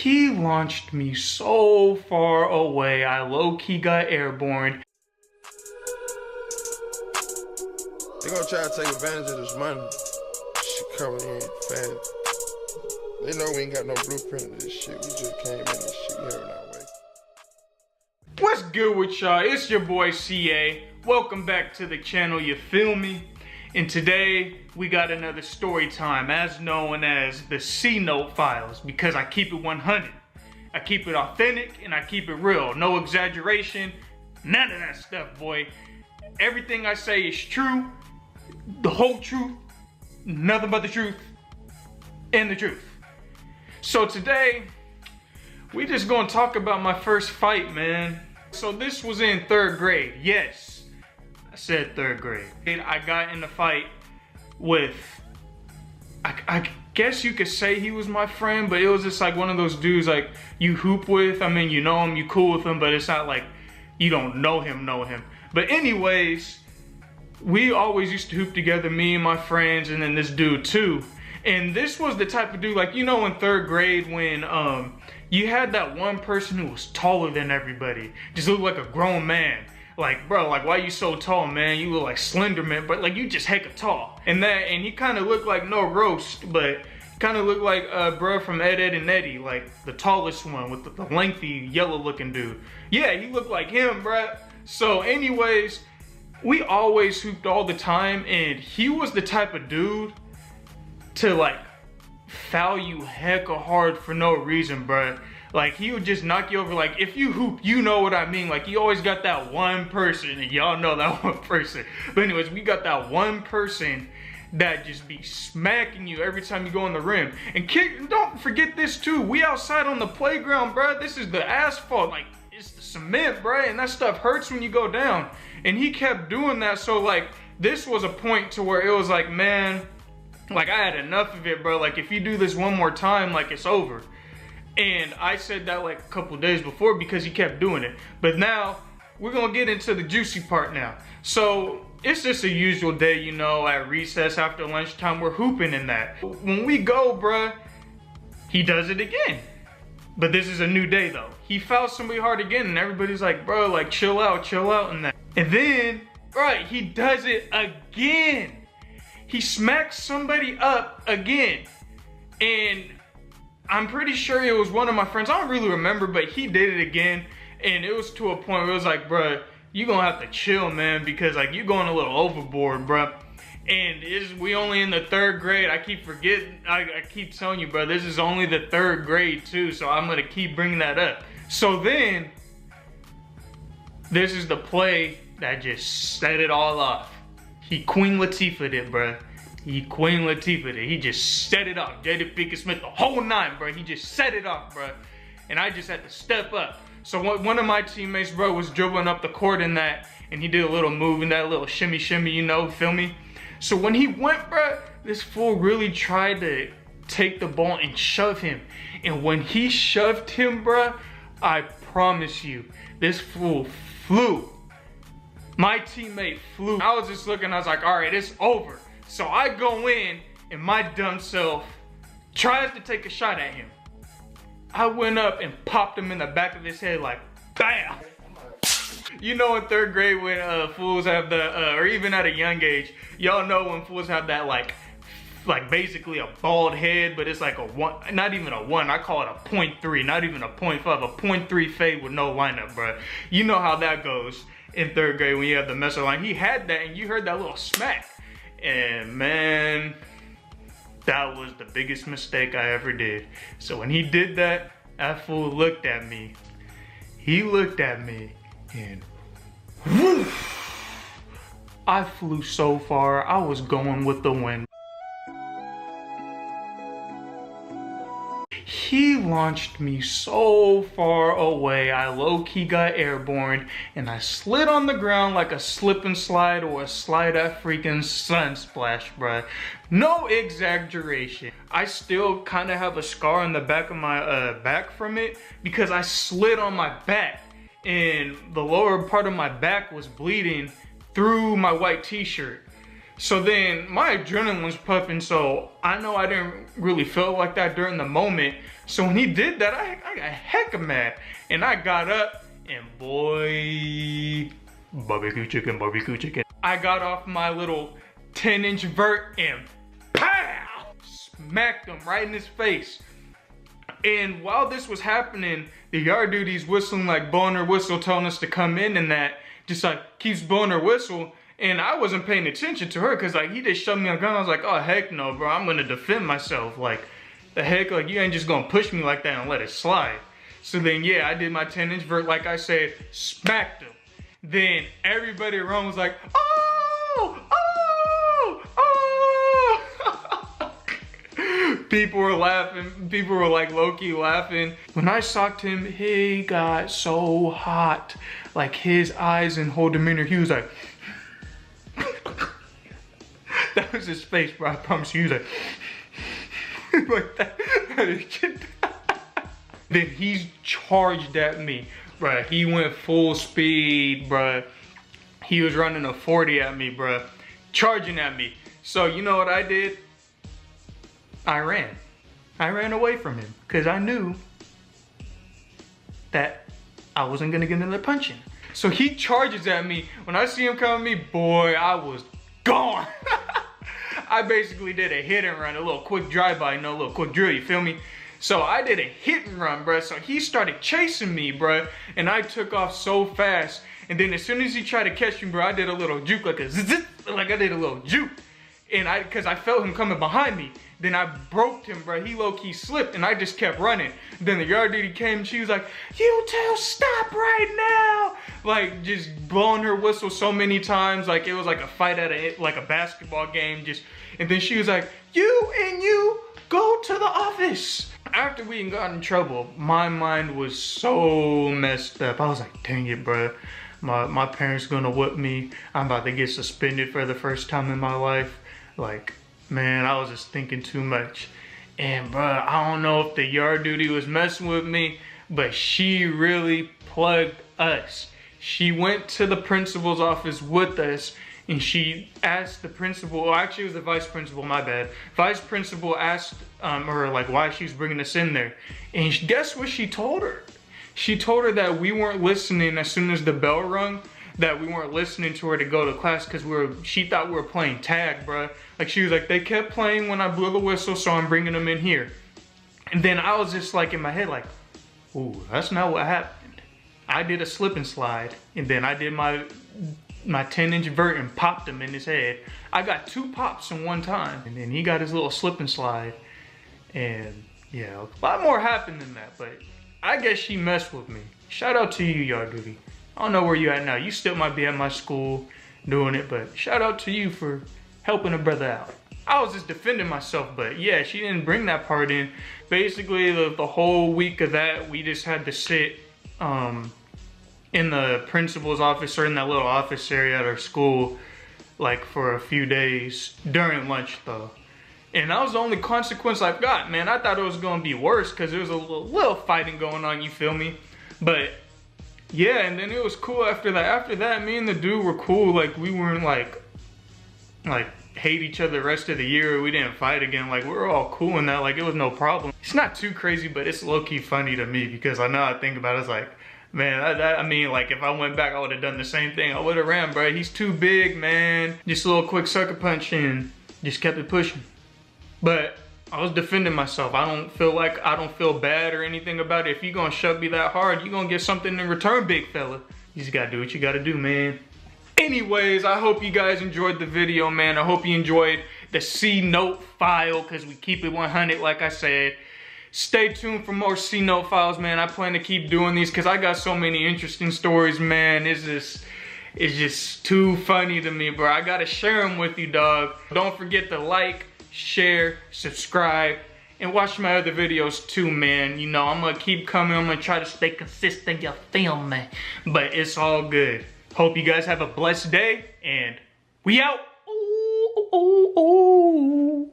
He launched me so far away, I low-key got airborne. They gonna try to take advantage of this money. Shit coming in fast. They know we ain't got no blueprint of this shit. We just came in this shit, we having our way. What's good with y'all? It's your boy CA. Welcome back to the channel, you feel me? And today, we got another story time, as known as the C-Note Files, because I keep it 100. I keep it authentic, and I keep it real. No exaggeration, none of that stuff, boy. Everything I say is true, the whole truth, nothing but the truth, and the truth. So today, we just gonna talk about my first fight, man. So this was in 3rd grade, yes. I said 3rd grade. I got in a fight with, I guess you could say he was my friend, but it was just like one of those dudes like you hoop with. I mean, you know him, you cool with him, but it's not like you don't know him. But anyways, we always used to hoop together, me and my friends, and then this dude too. And this was the type of dude, like, you know, in 3rd grade when you had that one person who was taller than everybody, just looked like a grown man. Like, bro, like, why you so tall, man? You look like Slender Man, but like, you just hecka tall. And he kind of looked like no roast, but kind of looked like bro from Ed, Edd n Eddy, like the tallest one with the lengthy yellow looking dude. Yeah, he looked like him, bro. So anyways, we always hooped all the time, and he was the type of dude to like foul you hecka hard for no reason, bro. Like, he would just knock you over. Like, if you hoop, you know what I mean. Like, you always got that one person, and y'all know that one person. But anyways, we got that one person that just be smacking you every time you go on the rim. And don't forget this too. We outside on the playground, bro. This is the asphalt. Like, it's the cement, bro. And that stuff hurts when you go down. And he kept doing that. So, like, this was a point to where it was like, man, like, I had enough of it, bro. Like, if you do this one more time, like, it's over. And I said that like a couple days before because he kept doing it. But now, we're gonna get into the juicy part now. So, it's just a usual day, you know, at recess after lunchtime, we're hooping in that. When we go, bruh, he does it again. But this is a new day though. He fouls somebody hard again and everybody's like, bro, like chill out and that. And then, right, he does it again. He smacks somebody up again. And I'm pretty sure it was one of my friends. I don't really remember, but he did it again. And it was to a point where it was like, bruh, you gonna have to chill, man, because like you going a little overboard, bruh. And we only in the 3rd grade. I keep forgetting, I keep telling you, bro, this is only the 3rd grade too, so I'm gonna keep bringing that up. So then, this is the play that just set it all off. He Queen Latifah'd it, bruh. He Queen Latifah'd it. He just set it off. Jada Pinkett Smith, the whole 9, bro. He just set it off, bro. And I just had to step up. So one of my teammates, bro, was dribbling up the court in that, and he did a little move in that little shimmy, you know, feel me? So when he went, bro, this fool really tried to take the ball and shove him. And when he shoved him, bro, I promise you, this fool flew. My teammate flew. I was just looking, I was like, all right, it's over. So I go in, and my dumb self tries to take a shot at him. I went up and popped him in the back of his head like, bam! You know in 3rd grade when fools have the, or even at a young age, y'all know when fools have that like basically a bald head, but it's like a 1, not even a 1, I call it a 0.3, not even a 0.5, a 0.3 fade with no lineup, bro. You know how that goes in 3rd grade when you have the messer line. He had that, and you heard that little smack. And man, that was the biggest mistake I ever did. So when he did that, that fool looked at me. He looked at me and woof, I flew so far, I was going with the wind. He launched me so far away, I low-key got airborne, and I slid on the ground like a slip and slide or a slide at freaking Sunsplash, bruh. No exaggeration. I still kind of have a scar on the back of my back from it because I slid on my back, and the lower part of my back was bleeding through my white t-shirt. So then my adrenaline was puffing, so I know I didn't really feel like that during the moment. So when he did that, I got hecka mad. And I got up and boy, barbecue chicken. I got off my little 10-inch vert and pow! Smacked him right in his face. And while this was happening, the yard duty's whistling like blowing her whistle, telling us to come in, and that just like keeps blowing her whistle. And I wasn't paying attention to her because like he just shoved me a gun. I was like, oh heck no, bro, I'm gonna defend myself. Like the heck, like you ain't just gonna push me like that and let it slide. So then yeah, I did my 10-inch vert like I said, smacked him. Then everybody around was like, oh, oh, oh. People were laughing. People were like low-key laughing. When I socked him, he got so hot. Like his eyes and whole demeanor, he was like, that was his face, bro. I promise you. He was like, like that. Then he's charged at me, bro. He went full speed, bro. He was running a 40 at me, bro. Charging at me. So you know what I did? I ran. I ran away from him because I knew that I wasn't gonna get another punch in. So he charges at me. When I see him coming at me, boy, I was gone. I basically did a hit and run, a little quick drive-by, you know, a little quick drill, you feel me? So I did a hit and run, bruh. So he started chasing me, bruh. And I took off so fast. And then as soon as he tried to catch me, bruh, I did a little juke, like a zzz, like I did a little juke. And cause I felt him coming behind me. Then I broke him, bruh. He low-key slipped and I just kept running. Then the yard duty came and she was like, you two, stop right now. Like just blowing her whistle so many times. Like it was like a fight at a basketball game. And then she was like, you go to the office. After we got in trouble, my mind was so messed up. I was like, dang it, bruh. My parents gonna whip me. I'm about to get suspended for the first time in my life. Like, man, I was just thinking too much. And bruh, I don't know if the yard duty was messing with me, but she really plugged us. She went to the principal's office with us and she asked the principal, well, actually it was the vice principal, my bad. Vice principal asked her like why she was bringing us in there. And guess what she told her? She told her that we weren't listening as soon as the bell rung, that we weren't listening to her to go to class because she thought we were playing tag, bruh. Like she was like, they kept playing when I blew the whistle, so I'm bringing them in here. And then I was just like in my head like, ooh, that's not what happened. I did a slip and slide and then I did my 10-inch vert and popped him in his head. I got 2 pops in one time and then he got his little slip and slide. And yeah, a lot more happened than that, but I guess she messed with me. Shout out to you, yard duty. I don't know where you at now. You still might be at my school doing it, but shout out to you for helping a brother out. I was just defending myself, but yeah, she didn't bring that part in. Basically, the whole week of that, we just had to sit in the principal's office or in that little office area at our school, like for a few days during lunch though. And that was the only consequence I've got, man. I thought it was gonna be worse because there was a little fighting going on, you feel me? But yeah, and then it was cool after that. After that, me and the dude were cool. Like we weren't like hate each other the rest of the year. We didn't fight again. Like we were all cool in that. Like it was no problem. It's not too crazy, but it's low-key funny to me because I know I think about it. It's like, man, I mean, like if I went back, I would have done the same thing. I would have ran, bro. He's too big, man. Just a little quick sucker punch and just kept it pushing. But I was defending myself. I don't feel bad or anything about it. If you're gonna shove me that hard, you're gonna get something in return, big fella. You just gotta do what you gotta do, man. Anyways, I hope you guys enjoyed the video, man. I hope you enjoyed the C Note file, because we keep it 100, like I said. Stay tuned for more C Note files, man. I plan to keep doing these because I got so many interesting stories, man. It's just too funny to me, bro. I gotta share them with you, dog. Don't forget to like, share, subscribe, and watch my other videos too, man. You know, I'm gonna keep coming. I'm gonna try to stay consistent, you feel me? But it's all good. Hope you guys have a blessed day, and we out. Ooh, ooh, ooh.